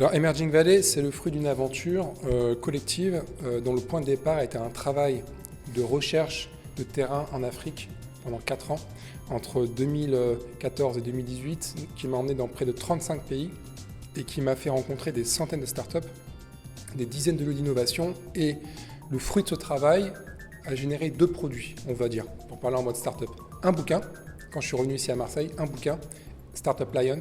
Alors Emerging Valley, c'est le fruit d'une aventure collective dont le point de départ était un travail de recherche de terrain en Afrique pendant 4 ans, entre 2014 et 2018, qui m'a emmené dans près de 35 pays et qui m'a fait rencontrer des centaines de startups, des dizaines de lieux d'innovation, et le fruit de ce travail a généré 2 produits, on va dire, pour parler en mode startup. Un bouquin, quand je suis revenu ici à Marseille, un bouquin, Startup Lions,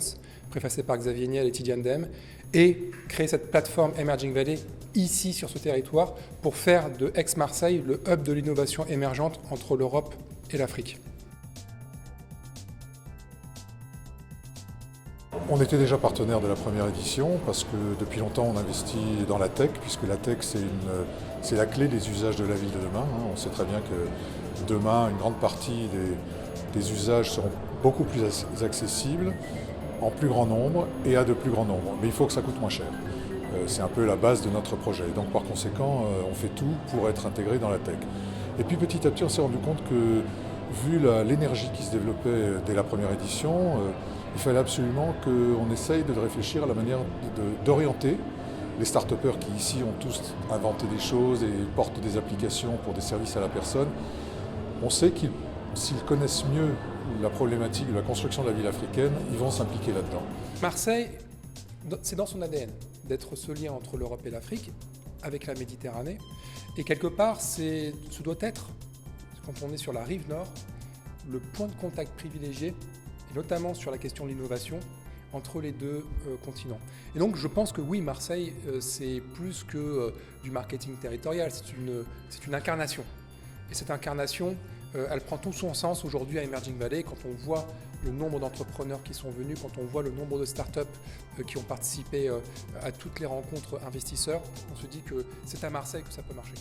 préfacé par Xavier Niel et Tidiane Dem, et créer cette plateforme Emerging Valley ici sur ce territoire pour faire de Aix-Marseille le hub de l'innovation émergente entre l'Europe et l'Afrique. On était déjà partenaire de la première édition parce que depuis longtemps on investit dans la tech, puisque la tech c'est la clé des usages de la ville de demain. On sait très bien que demain une grande partie des usages seront beaucoup plus accessibles, en plus grand nombre et à de plus grand nombre. Mais il faut que ça coûte moins cher. C'est un peu la base de notre projet. Donc par conséquent, on fait tout pour être intégré dans la tech. Et puis petit à petit, on s'est rendu compte que vu l'énergie qui se développait dès la première édition, il fallait absolument qu'on essaye de réfléchir à la manière d'orienter les start-upers qui ici ont tous inventé des choses et portent des applications pour des services à la personne. On sait qu'ils, s'ils connaissent mieux la problématique de la construction de la ville africaine, ils vont s'impliquer là-dedans. Marseille, c'est dans son ADN d'être ce lien entre l'Europe et l'Afrique, avec la Méditerranée. Et quelque part, ce doit être, quand on est sur la rive nord, le point de contact privilégié, et notamment sur la question de l'innovation, entre les 2 continents. Et donc je pense que oui, Marseille, c'est plus que du marketing territorial, c'est une incarnation. Et cette incarnation, elle prend tout son sens aujourd'hui à Emerging Valley, quand on voit le nombre d'entrepreneurs qui sont venus, quand on voit le nombre de startups qui ont participé à toutes les rencontres investisseurs, on se dit que c'est à Marseille que ça peut marcher.